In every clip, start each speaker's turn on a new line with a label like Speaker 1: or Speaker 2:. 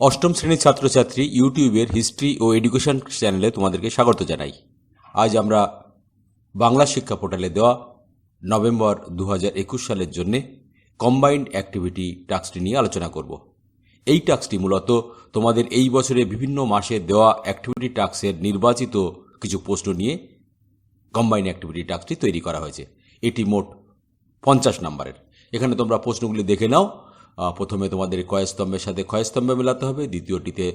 Speaker 1: অষ্টম শ্রেণীর ছাত্রছাত্রী ইউটিউবের হিস্ট্রি ও এডুকেশন চ্যানেলে তোমাদেরকে স্বাগত জানাই। আজ আমরা বাংলা শিক্ষা পোর্টালে দেওয়া নভেম্বর 2021 সালের জন্য কম্বাইন্ড অ্যাক্টিভিটি টাস্কটি নিয়ে আলোচনা করব। এই টাস্কটি মূলত তোমাদের এই বছরে বিভিন্ন মাসে দেওয়া অ্যাক্টিভিটি টাস্কের নির্বাচিত কিছু প্রশ্ন নিয়ে কম্বাইন্ড অ্যাক্টিভিটি টাস্কটি তৈরি করা হয়েছে। এটি মোট 50 নম্বরের। এখানে তোমরা প্রশ্নগুলি দেখে নাও। প্রথমে তোমাদের কয়স্তম্ভের সাথে ক্ষয়স্তম্ভ মেলাতে হবে, দ্বিতীয়টিতে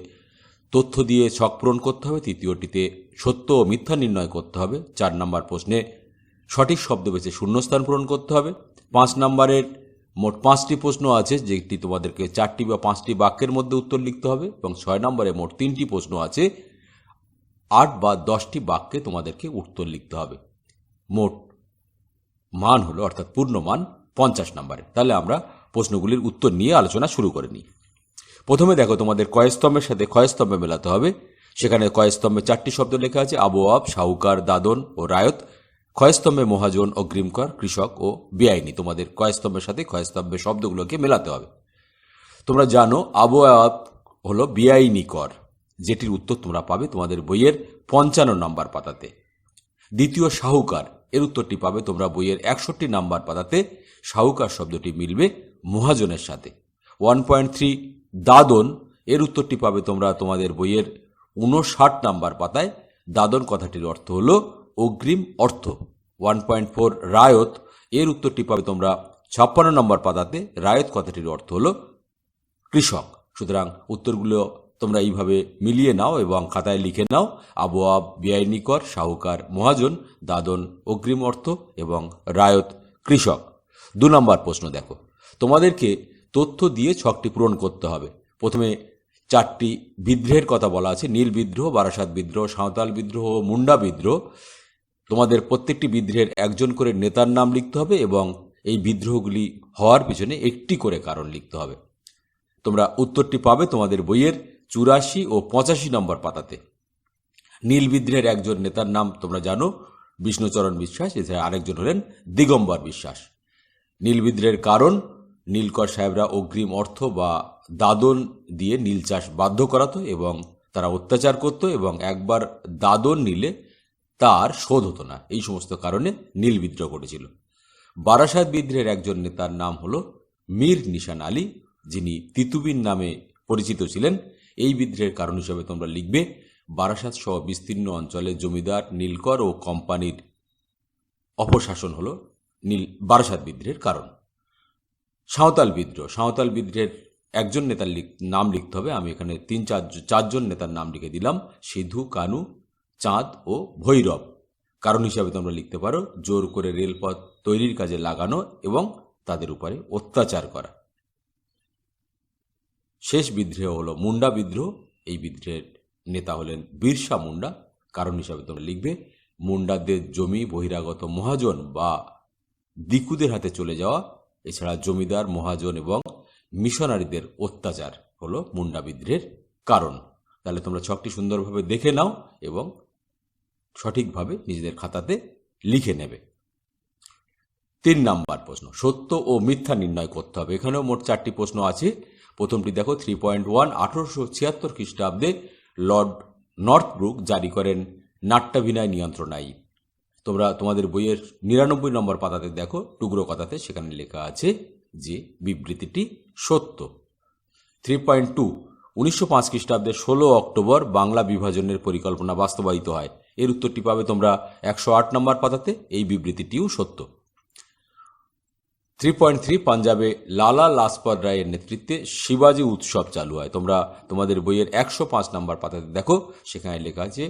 Speaker 1: তথ্য দিয়ে ছক পূরণ করতে হবে, তৃতীয়টিতে সত্য ও মিথ্যা নির্ণয় করতে হবে, 4 নম্বর প্রশ্নে সঠিক শব্দ বেছে শূন্যস্থান পূরণ করতে হবে। 5 নম্বরের মোট 5টি প্রশ্ন আছে, যেটি তোমাদেরকে 4টি বা 5টি বাক্যের মধ্যে উত্তর লিখতে হবে, এবং 6 নম্বরে মোট 3টি প্রশ্ন আছে, 8 বা 10টি বাক্যে তোমাদেরকে উত্তর লিখতে হবে। মোট মান হলো, অর্থাৎ পূর্ণ মান 50 নম্বরে। তাহলে আমরা প্রশ্নগুলির উত্তর নিয়ে আলোচনা শুরু করে নিই। প্রথমে দেখো, তোমাদের কয়স্তম্ভের সাথে ক্ষয়স্তম্ভে মেলাতে হবে। সেখানে কয়স্তম্ভে 4টি শব্দ লেখা আছে: আবওয়াব, শাহুকার, দাদন ও রায়ত। ক্ষয়স্তম্ভে মহাজন, অগ্রিমকর, কৃষক ও বেআইনি। তোমাদের কয়স্তম্ভের সাথে ক্ষয়স্তম্ভের শব্দগুলোকে মেলাতে হবে। তোমরা জানো আবওয়াব হলো বেআইনি কর, যেটির উত্তর তোমরা পাবে তোমাদের বইয়ের 55 নম্বর পাতাতে। দ্বিতীয় শাহুকার, এর উত্তরটি পাবে তোমরা বইয়ের 61 নম্বর পাতাতে। শাহুকার শব্দটি মিলবে মহাজনের সাথে। 1.3 দাদন, এর উত্তরটি পাবে তোমরা তোমাদের বইয়ের 59 নম্বর পাতায়। দাদন কথাটির অর্থ হলো অগ্রিম অর্থ। 1.4 রায়ত, এর উত্তরটি পাবে তোমরা 56 নম্বর পাতাতে। রায়ত কথাটির অর্থ হলো কৃষক। সুতরাং উত্তরগুলো তোমরা এইভাবে মিলিয়ে নাও এবং খাতায় লিখে নাও: আবওয়াব বেআইনি কর, শাহুকার মহাজন, দাদন অগ্রিম অর্থ এবং রায়ত কৃষক। 2 নম্বর প্রশ্ন দেখো, তোমাদেরকে তথ্য দিয়ে ছকটি পূরণ করতে হবে। প্রথমে 4টি বিদ্রোহের কথা বলা আছে: নীল বিদ্রোহ, বারাসাত বিদ্রোহ, সাঁওতাল বিদ্রোহ ও মুন্ডা বিদ্রোহ। তোমাদের প্রত্যেকটি বিদ্রোহের একজন করে নেতার নাম লিখতে হবে এবং এই বিদ্রোহগুলি হওয়ার পিছনে একটি করে কারণ লিখতে হবে। তোমরা উত্তরটি পাবে তোমাদের বইয়ের 84 ও 85 নম্বর পাতাতে। নীল বিদ্রোহের একজন নেতার নাম তোমরা জানো, বিষ্ণুচরণ বিশ্বাস। এছাড়া আরেকজন হলেন দিগম্বর বিশ্বাস। নীল বিদ্রোহের কারণ: নীলকর সাহেবরা অগ্রিম অর্থ বা দাদন দিয়ে নীল চাষ বাধ্য করাতো এবং তারা অত্যাচার করত, এবং একবার দাদন নিলে তার শোধ হতো না। এই সমস্ত কারণে নীল বিদ্রোহ ঘটেছিল। বারাসাত বিদ্রোহের একজন নেতার নাম হলো মীর নিশান আলী, যিনি তিতুবিন নামে পরিচিত ছিলেন। এই বিদ্রোহের কারণ হিসেবে তোমরা লিখবে বারাসাত সহ বিস্তীর্ণ অঞ্চলে জমিদার, নীলকর ও কোম্পানির অপশাসন হলো বারাসাত বিদ্রোহের কারণ। সাঁওতাল বিদ্রোহ, সাঁওতাল বিদ্রোহের একজন নেতার নাম লিখতে হবে। আমি এখানে 4জন নেতার নাম লিখে দিলাম: সিধু, কানু, চাঁদ ও ভৈরব। কারণ হিসাবে তোমরা লিখতে পারো জোর করে রেলপথ তৈরির কাজে লাগানো এবং তাদের উপরে অত্যাচার করা। শেষ বিদ্রোহ হলো মুন্ডা বিদ্রোহ। এই বিদ্রোহের নেতা হলেন বিরসা মুন্ডা। কারণ হিসাবে তোমরা লিখবে মুন্ডাদের জমি বহিরাগত মহাজন বা দিকুদের হাতে চলে যাওয়া, এছাড়া জমিদার, মহাজন এবং মিশনারিদের অত্যাচার হলো মুন্ডা বিদ্রোহের কারণ। তাহলে তোমরা ছকটি সুন্দরভাবে দেখে নাও এবং সঠিকভাবে নিজেদের খাতাতে লিখে নেবে। 3 নম্বর প্রশ্ন, সত্য ও মিথ্যা নির্ণয় করতে হবে। এখানেও মোট 4টি প্রশ্ন আছে। প্রথমটি দেখো, 3.1 1876 খ্রিস্টাব্দে লর্ড নর্থব্রুক জারি করেন নাট্যাভিনয় নিয়ন্ত্রণ আইন। তোমরা তোমাদের বইয়ের 99 নম্বর পাতাতে দেখো, টুকরো কথাতে সেখানে লেখা আছে যে বিবৃতিটি সত্য। 3.2 1905 খ্রিস্টাব্দে 16 অক্টোবর বাংলা বিভাজনের পরিকল্পনা বাস্তবায়িত হয়। এর উত্তরটি পাবে তোমরা 108 নম্বর পাতাতে। এই বিবৃতিটিও সত্য। 3.3 পাঞ্জাবে লালা লাজপত রায়ের নেতৃত্বে শিবাজি উৎসব চালু হয়। তোমরা তোমাদের বইয়ের 105 নম্বর পাতাতে দেখো, সেখানে লেখা আছে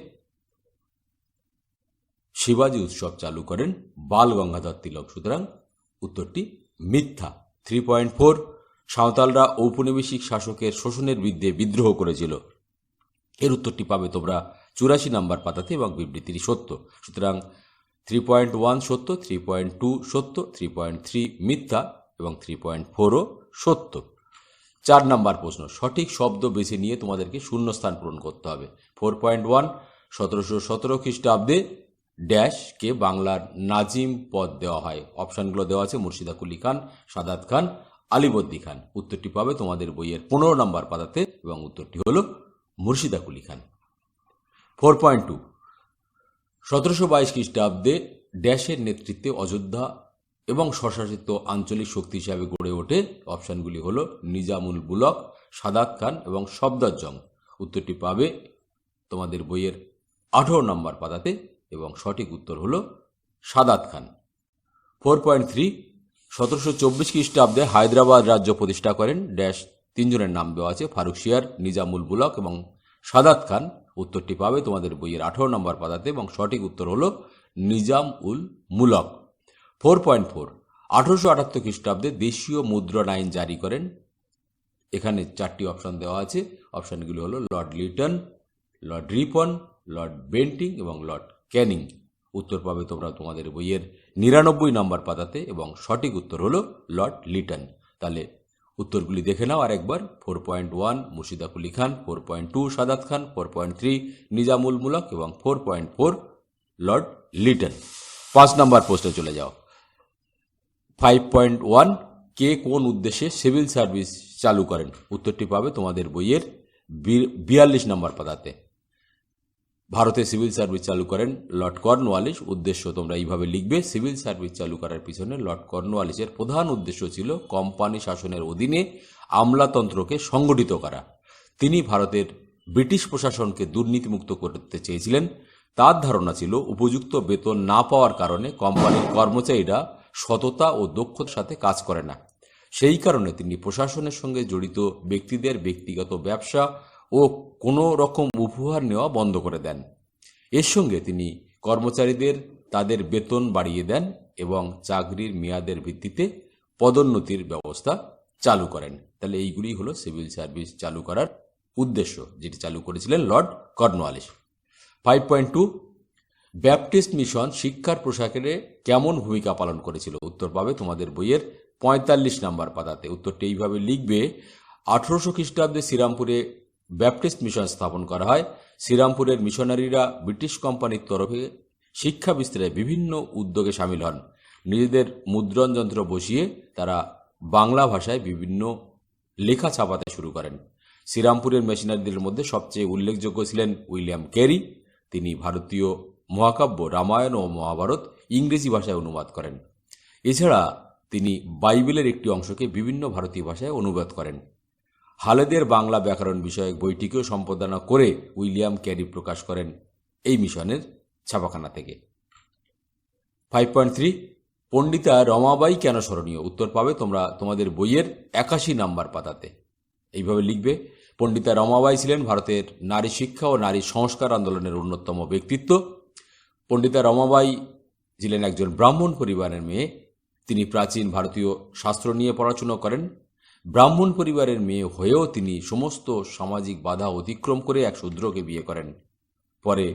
Speaker 1: শিবাজি উৎসব চালু করেন বাল গঙ্গাধর তিলক। সুতরাং উত্তরটি মিথ্যা। 3.4 সাঁওতালরা ঔপনিবেশিক শাসকের শোষণের বিরুদ্ধে বিদ্রোহ করেছিল। এর উত্তরটি পাবে তোমরা 84 নম্বর পাতাতে এবং বিবৃতিটি সত্য। সুতরাং 3.1 সত্য, 3.2 সত্য, 3.3 মিথ্যা এবং 3.4ও সত্য। 4 নম্বর প্রশ্ন, সঠিক শব্দ বেছে নিয়ে তোমাদেরকে শূন্যস্থান পূরণ করতে হবে। 4.1 1717 খ্রিস্টাব্দে ড্যাশকে বাংলার নাজিম পদ দেওয়া হয়। অপশানগুলো দেওয়া আছে: মুর্শিদা কুলি খান, সাদাত খান, আলিবর্দী খান। উত্তরটি পাবে তোমাদের বইয়ের 15 নম্বর পাতাতে এবং উত্তরটি হলো মুর্শিদা কুলি খান। 4.2 1722 খ্রিস্টাব্দে ড্যাশের নেতৃত্বে অযোধ্যা এবং স্বশাসিত আঞ্চলিক শক্তি হিসাবে গড়ে ওঠে। অপশানগুলি হলো নিজামুল বুলক, সাদাত খান এবং সফদর জং। উত্তরটি পাবে তোমাদের বইয়ের 18 নম্বর পাতাতে এবং সঠিক উত্তর হলো সাদাত খান। 4.3 1724 খ্রিস্টাব্দে হায়দ্রাবাদ রাজ্য প্রতিষ্ঠা করেন ড্যাশ। 3 জনের নাম দেওয়া আছে, ফারুকশিয়ার, নিজামুল বুলক এবং সাদাত খান। উত্তরটি পাবে তোমাদের বইয়ের 18 নম্বর পাতাতে এবং সঠিক উত্তর হলো নিজাম উল মুলক। 4.4 1878 খ্রিস্টাব্দে দেশীয় মুদ্রণ আইন জারি করেন। এখানে 4টি অপশন দেওয়া আছে। অপশনগুলি হলো Lord Liton, Lord Ripon, Lord Bentinck এবং লর্ড ক্যানিং। উত্তর পাবে তোমরা তোমাদের বইয়ের 99 নম্বর পাতাতে এবং সঠিক উত্তর হলো লর্ড লিটন। তাহলে উত্তরগুলি দেখে নাও আরেকবার। 4.1 মুর্শিদা কুলি খান, 4.2 সাদাত খান, 4.3 নিজামুল মুলক এবং 4.4 লর্ড লিটন। 5 নম্বর প্রশ্নে চলে যাও। 5.1 কে কোন উদ্দেশ্যে সিভিল সার্ভিস চালু করেন? উত্তরটি পাবে তোমাদের বইয়ের 42 নম্বর পাতাতে। ভারতে সিভিল সার্ভিস চালু করেন লর্ড কর্নওয়ালিস। উদ্দেশ্য তোমরা এইভাবে লিখবে, সিভিল সার্ভিস চালু করার পিছনে লর্ড কর্নওয়ালিসের প্রধান উদ্দেশ্য ছিল কোম্পানি শাসনের অধীনে আমলাতন্ত্রকে সংগঠিত করা। তিনি ভারতের ব্রিটিশ প্রশাসনকে দুর্নীতিমুক্ত করতে চেয়েছিলেন। তার ধারণা ছিল উপযুক্ত বেতন না পাওয়ার কারণে কোম্পানির কর্মচারীরা সততা ও দক্ষতার সাথে কাজ করে না। সেই কারণে তিনি প্রশাসনের সঙ্গে জড়িত ব্যক্তিদের ব্যক্তিগত ব্যবসা ও কোনো রকম উপহার নেওয়া বন্ধ করে দেন। এর সঙ্গে তিনি কর্মচারীদের তাদের বেতন বাড়িয়ে দেন এবং চাকরির মেয়াদের ভিত্তিতে পদোন্নতির ব্যবস্থা চালু করেন। তাহলে এইগুলি হলো সিভিল সার্ভিস চালু করার উদ্দেশ্য, যেটি চালু করেছিলেন লর্ড কর্নওয়ালিস। 5.2 ব্যাপটিস্ট মিশন শিক্ষার প্রসারে কেমন ভূমিকা পালন করেছিল? উত্তর পাবে তোমাদের বইয়ের 45 নম্বর পাতাতে। উত্তরটি এইভাবে লিখবে, 1800 খ্রিস্টাব্দে শ্রীরামপুরে ব্যাপটিস্ট মিশন স্থাপন করা হয়। শ্রীরামপুরের মিশনারিরা ব্রিটিশ কোম্পানির তরফে শিক্ষা বিস্তারে বিভিন্ন উদ্যোগে সামিল হন। নিজেদের মুদ্রণ যন্ত্র বসিয়ে তারা বাংলা ভাষায় বিভিন্ন লেখা ছাপাতে শুরু করেন। শ্রীরামপুরের মিশনারিদের মধ্যে সবচেয়ে উল্লেখযোগ্য ছিলেন উইলিয়াম ক্যারি। তিনি ভারতীয় মহাকাব্য রামায়ণ ও মহাভারত ইংরেজি ভাষায় অনুবাদ করেন। এছাড়া তিনি বাইবেলের একটি অংশকে বিভিন্ন ভারতীয় ভাষায় অনুবাদ করেন। হালেদের বাংলা ব্যাকরণ বিষয়ক বইটিকেও সম্পাদনা করে উইলিয়াম ক্যারি প্রকাশ করেন এই মিশনের ছাপাখানা থেকে। 5.3 পণ্ডিতা রমাবাই কেন স্মরণীয়? উত্তর পাবে তোমরা তোমাদের বইয়ের 81 নম্বর পাতাতে। এইভাবে লিখবে, পণ্ডিতা রমাবাই ছিলেন ভারতের নারী শিক্ষা ও নারী সংস্কার আন্দোলনের অন্যতম ব্যক্তিত্ব। পণ্ডিতা রমাবাই ছিলেন একজন ব্রাহ্মণ পরিবারের মেয়ে। তিনি প্রাচীন ভারতীয় শাস্ত্র নিয়ে পড়াশোনা করেন। ব্রাহ্মণ পরিবারের মেয়ে হয়েও তিনি সমস্ত সামাজিক বাধা অতিক্রম করে এক শূদ্রকে বিয়ে করেন। পরে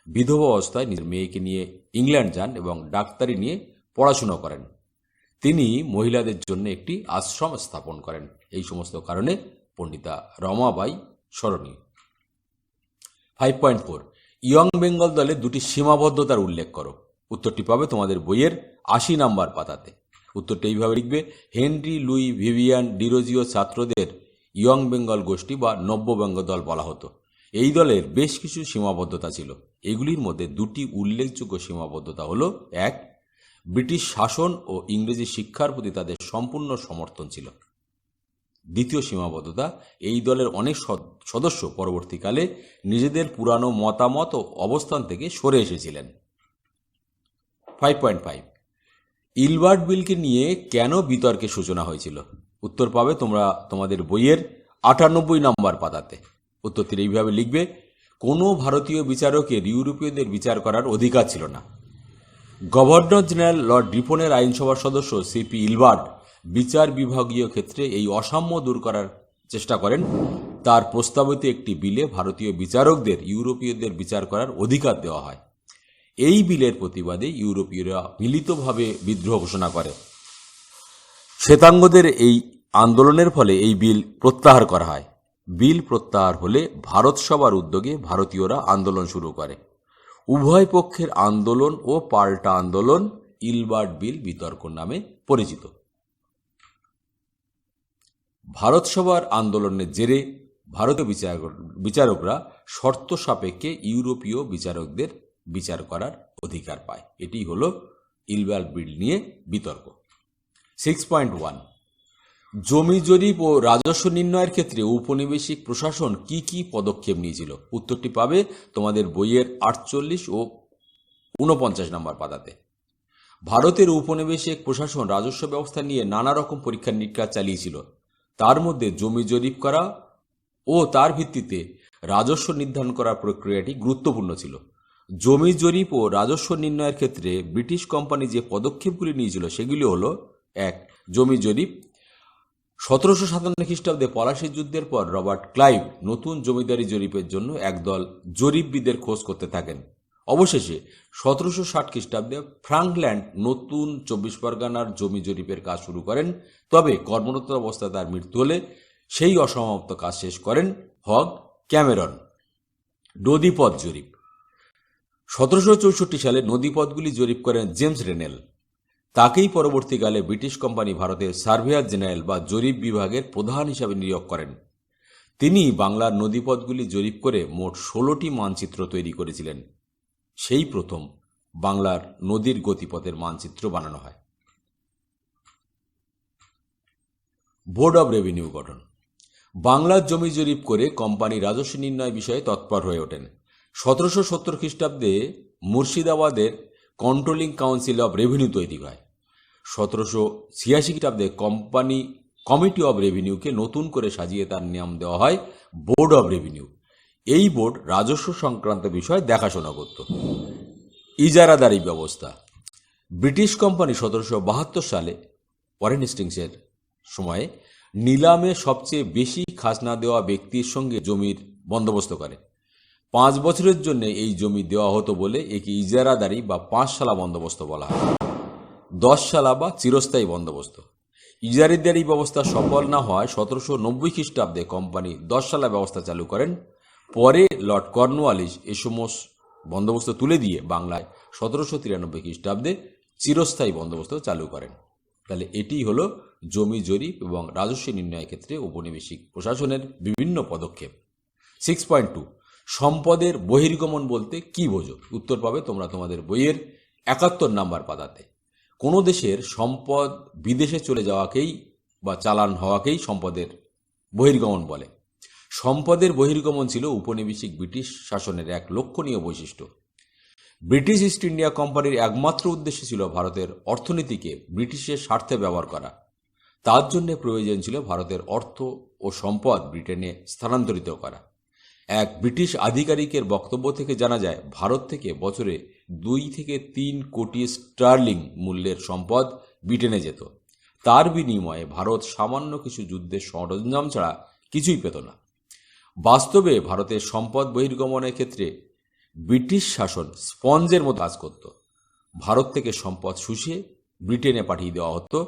Speaker 1: বিধবা অবস্থায় নিজের মেয়েকে নিয়ে ইংল্যান্ড যান এবং ডাক্তারি নিয়ে পড়াশোনা করেন। তিনি মহিলাদের জন্য একটি আশ্রম স্থাপন করেন। এই সমস্ত কারণে পণ্ডিতা রমাবাই স্মরণীয়। 5.4 ইয়ং বেঙ্গল দলে দুটি সীমাবদ্ধতার উল্লেখ করো। উত্তরটি পাবে তোমাদের বইয়ের 80 নম্বর পাতাতে। উত্তরটি এইভাবে লিখবে, হেনরি লুই ভিভিয়ান ডিরোজিও ছাত্রদের ইয়ং বেঙ্গল গোষ্ঠী বা নব্য বেঙ্গল দল বলা হতো। এই দলের বেশ কিছু সীমাবদ্ধতা ছিল। এগুলির মধ্যে দুটি উল্লেখযোগ্য সীমাবদ্ধতা হল, 1 ব্রিটিশ শাসন ও ইংরেজি শিক্ষার প্রতি তাদের সম্পূর্ণ সমর্থন ছিল। দ্বিতীয় সীমাবদ্ধতা, এই দলের অনেক সদস্য পরবর্তীকালে নিজেদের পুরানো মতামত ও অবস্থান থেকে সরে এসেছিলেন। 5.5 ইলবার্ট বিলকে নিয়ে কেন বিতর্কের সূচনা হয়েছিল? উত্তর পাবে তোমরা তোমাদের বইয়ের 98 নম্বর পাতাতে। উত্তরটি এইভাবে লিখবে, কোনো ভারতীয় বিচারকের ইউরোপীয়দের বিচার করার অধিকার ছিল না। গভর্নর জেনারেল লর্ড রিপনের আইনসভার সদস্য সিপি ইলবার্ট বিচার বিভাগীয় ক্ষেত্রে এই অসাম্য দূর করার চেষ্টা করেন। তার প্রস্তাবিত একটি বিলে ভারতীয় বিচারকদের ইউরোপীয়দের বিচার করার অধিকার দেওয়া হয়। এই বিলের প্রতিবাদে ইউরোপীয়রা মিলিতভাবে বিদ্রোহ ঘোষণা করে। শ্বেতাঙ্গদের এই আন্দোলনের ফলে এই বিল প্রত্যাহার করা হয়। বিল প্রত্যাহার হলে ভারত সভার উদ্যোগে ভারতীয়রা আন্দোলন শুরু করে। উভয় পক্ষের আন্দোলন ও পাল্টা আন্দোলন ইলবার্ট বিল বিতর্ক নামে পরিচিত। ভারত সভার আন্দোলনের জেরে ভারতীয় বিচারকরা শর্ত সাপেক্ষে ইউরোপীয় বিচারকদের বিচার করার অধিকার পায়। এটি হল ইলবাল বিল নিয়ে বিতর্ক। 6.1 জমি জরিপ ও রাজস্ব নির্ণয়ের ক্ষেত্রে ঔপনিবেশিক প্রশাসন কি কি পদক্ষেপ নিয়েছিল? উত্তরটি পাবে তোমাদের বইয়ের 48 ও 49 নম্বর পাতাতে। ভারতের ঔপনিবেশিক প্রশাসন রাজস্ব ব্যবস্থা নিয়ে নানা রকম পরীক্ষা নিরীক্ষা চালিয়েছিল। তার মধ্যে জমি জরিপ করা ও তার ভিত্তিতে রাজস্ব নির্ধারণ করার প্রক্রিয়াটি গুরুত্বপূর্ণ ছিল। জমি জরিপ ও রাজস্ব নির্ণয়ের ক্ষেত্রে ব্রিটিশ কোম্পানি যে পদক্ষেপগুলি নিয়েছিল সেগুলি হল: 1. জমি জরিপ। 1757 খ্রিস্টাব্দে পলাশির যুদ্ধের পর রবার্ট ক্লাইভ নতুন জমিদারি জরিপের জন্য একদল জরিপবিদের খোঁজ করতে থাকেন। অবশেষে 1760 খ্রিস্টাব্দে ফ্রাঙ্কল্যান্ড নতুন 24 পরগনার জমি জরিপের কাজ শুরু করেন। তবে কর্মরত অবস্থায় তার মৃত্যু হলে সেই অসমাপ্ত কাজ শেষ করেন হগ ক্যামেরন। নদীপথ জরিপ। 1764 সালে নদীপথগুলি জরিপ করেন জেমস রেনেল। তাকেই পরবর্তীকালে ব্রিটিশ কোম্পানি ভারতের সার্ভেয়ার জেনারেল বা জরিপ বিভাগের প্রধান হিসাবে নিয়োগ করেন। তিনি বাংলার নদীপথগুলি জরিপ করে মোট 16টি মানচিত্র তৈরি করেছিলেন। সেই প্রথম বাংলার নদীর গতিপথের মানচিত্র বানানো হয়। বোর্ড অব রেভিনিউ গঠন। বাংলার জমি জরিপ করে কোম্পানি রাজস্ব নির্ণয় বিষয়ে তৎপর হয়ে ওঠেন। 1770 খ্রিস্টাব্দে মুর্শিদাবাদের কন্ট্রোলিং কাউন্সিল অব রেভিনিউ তৈরি হয়। 1786 খ্রিস্টাব্দে কমিটি অব রেভিনিউকে নতুন করে সাজিয়ে তার নাম দেওয়া হয় বোর্ড অব রেভিনিউ। এই বোর্ড রাজস্ব সংক্রান্ত বিষয় দেখাশোনা করত। ইজারাদারি ব্যবস্থা। ব্রিটিশ কোম্পানি 1772 সালে ওয়ারেন হেস্টিংসের সময়ে নিলামে সবচেয়ে বেশি খাজনা দেওয়া ব্যক্তির সঙ্গে জমির বন্দোবস্ত করে। 5 বছরের জন্য এই জমি দেওয়া হতো বলে একে ইজারাদারি বা 5 সালা বন্দোবস্ত বলা হয়। 10 সালা বা চিরস্থায়ী বন্দোবস্ত। ইজারাদারি ব্যবস্থা সফল না হওয়ায় 1790 খ্রিস্টাব্দে কোম্পানি 10 সালা ব্যবস্থা চালু করেন। পরে লর্ড কর্নওয়ালিস এ সমস্ত বন্দোবস্ত তুলে দিয়ে বাংলায় 1793 খ্রিস্টাব্দে চিরস্থায়ী বন্দোবস্ত চালু করেন। তাহলে এটি হলো জমি জরিপ এবং রাজস্ব নির্ণয়ের ক্ষেত্রে ঔপনিবেশিক প্রশাসনের বিভিন্ন পদক্ষেপ। 6.2 সম্পদের বহির্গমন বলতে কি বোঝো? উত্তর পাবে তোমরা তোমাদের বইয়ের 71 নম্বর পাতাতে। কোনো দেশের সম্পদ বিদেশে চলে যাওয়াকেই বা চালান হওয়াকেই সম্পদের বহির্গমন বলে। সম্পদের বহির্গমন ছিল উপনিবেশিক ব্রিটিশ শাসনের এক লক্ষণীয় বৈশিষ্ট্য। ব্রিটিশ ইস্ট ইন্ডিয়া কোম্পানির একমাত্র উদ্দেশ্য ছিল ভারতের অর্থনীতিকে ব্রিটিশের স্বার্থে ব্যবহার করা। তার জন্য প্রয়োজন ছিল ভারতের অর্থ ও সম্পদ ব্রিটেনে স্থানান্তরিত করা। এক ব্রিটিশ আধিকারিকের বক্তব্য থেকে জানা যায়, ভারত থেকে বছরে 2 থেকে 3 কোটি স্টার্লিং মূল্যের সম্পদ ব্রিটেনে যেত। তার বিনিময়ে ভারত সামান্য কিছু যুদ্ধের সরঞ্জাম ছাড়া কিছুই পেত না। বাস্তবে ভারতের সম্পদ বহির্গমনের ক্ষেত্রে ব্রিটিশ শাসন স্পঞ্জের মতো কাজ করত। ভারত থেকে সম্পদ শুষিয়ে ব্রিটেনে পাঠিয়ে দেওয়া হতো।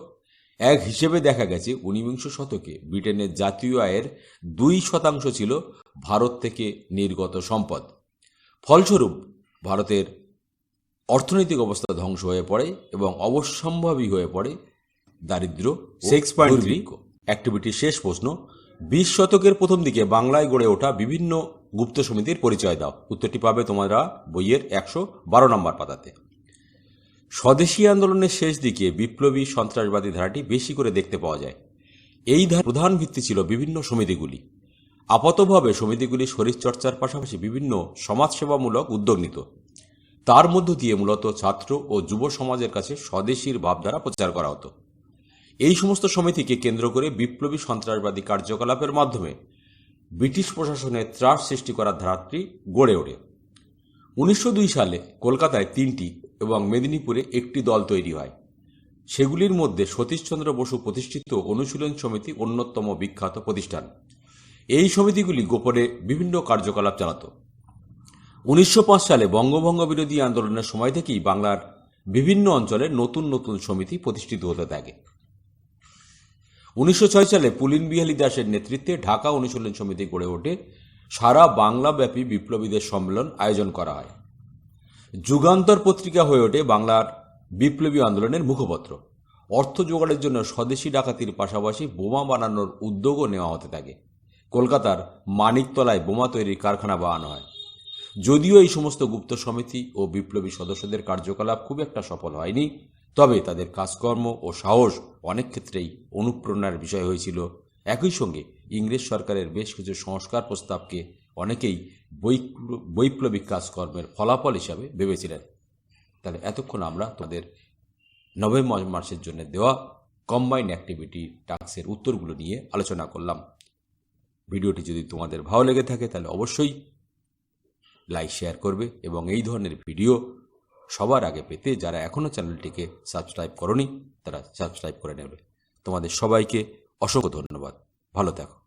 Speaker 1: এক হিসেবে দেখা গেছে 19বিংশ শতকে ব্রিটেনের জাতীয় আয়ের 2% ছিল ভারত থেকে নির্গত সম্পদ। ফলস্বরূপ ভারতের অর্থনৈতিক অবস্থা ধ্বংস হয়ে পড়ে এবং অবশ্যম্ভাবী হয়ে পড়ে দারিদ্র। 6.3 অ্যাক্টিভিটি শেষ প্রশ্ন। 20 শতকের প্রথম দিকে বাংলায় গড়ে ওঠা বিভিন্ন গুপ্ত সমিতির পরিচয় দাও। উত্তরটি পাবে তোমরা বইয়ের 112 নম্বর পাতাতে। স্বদেশী আন্দোলনের শেষ দিকে বিপ্লবী সন্ত্রাসবাদী ধারাটি বেশি করে দেখতে পাওয়া যায়। এই ধারার প্রধান ভিত্তি ছিল বিভিন্ন সমিতিগুলি। আপাতভাবে সমিতিগুলি শরীরচর্চার পাশাপাশি বিভিন্ন সমাজসেবামূলক উদ্যোগ নিত। তার মধ্য দিয়ে মূলত ছাত্র ও যুব সমাজের কাছে স্বদেশীর ভাবধারা প্রচার করা হতো। এই সমস্ত সমিতিকে কেন্দ্র করে বিপ্লবী সন্ত্রাসবাদী কার্যকলাপের মাধ্যমে ব্রিটিশ প্রশাসনের ত্রাস সৃষ্টি করার ধারাটি গড়ে ওঠে। 1902 সালে কলকাতায় 3টি এবং মেদিনীপুরে 1টি দল তৈরি হয়। সেগুলির মধ্যে সতীশচন্দ্র বসু প্রতিষ্ঠিত অনুশীলন সমিতি অন্যতম বিখ্যাত প্রতিষ্ঠান। এই সমিতিগুলি গোপনে বিভিন্ন কার্যকলাপ চালাত। 1905 সালে বঙ্গভঙ্গ বিরোধী আন্দোলনের সময় থেকেই বাংলার বিভিন্ন অঞ্চলে নতুন নতুন সমিতি প্রতিষ্ঠিত হতে থাকে। 1906 সালে পুলিন বিহারী দাসের নেতৃত্বে ঢাকা অনুশীলন সমিতি গড়ে ওঠে। সারা বাংলাব্যাপী বিপ্লবীদের সম্মেলন আয়োজন করা হয়। যুগান্তর পত্রিকা হয়ে ওঠে বাংলার বিপ্লবী আন্দোলনের মুখপত্র। অর্থ জোগাড়ের জন্য স্বদেশি ডাকাতির পাশাপাশি বোমা বানানোর উদ্যোগও নেওয়া হতে থাকে। কলকাতার মানিকতলায় বোমা তৈরির কারখানা বানানো হয়। যদিও এই সমস্ত গুপ্ত সমিতি ও বিপ্লবী সদস্যদের কার্যকলাপ খুব একটা সফল হয়নি, তবে তাদের কাজকর্ম ও সাহস অনেক ক্ষেত্রেই অনুপ্রেরণার বিষয় হয়েছিল। একই সঙ্গে ইংরেজ সরকারের বেশ কিছু সংস্কার প্রস্তাবকে অনেকেই বৈপ্লবিক কাজকর্মের ফলাফল হিসাবে ভেবেছিলেন। তাহলে এতক্ষণ আমরা তোমাদের নভেম্বর মাসের জন্য দেওয়া কম্বাইন্ড অ্যাক্টিভিটি টাস্কের উত্তরগুলো নিয়ে আলোচনা করলাম। ভিডিওটি যদি তোমাদের ভালো লেগে থাকে তাহলে অবশ্যই লাইক শেয়ার করবে এবং এই ধরনের ভিডিও সবার আগে পেতে যারা এখনও চ্যানেলটিকে সাবস্ক্রাইব করনি তারা সাবস্ক্রাইব করে নেবে। তোমাদের সবাইকে অসংখ্য ধন্যবাদ। ভালো থাকো।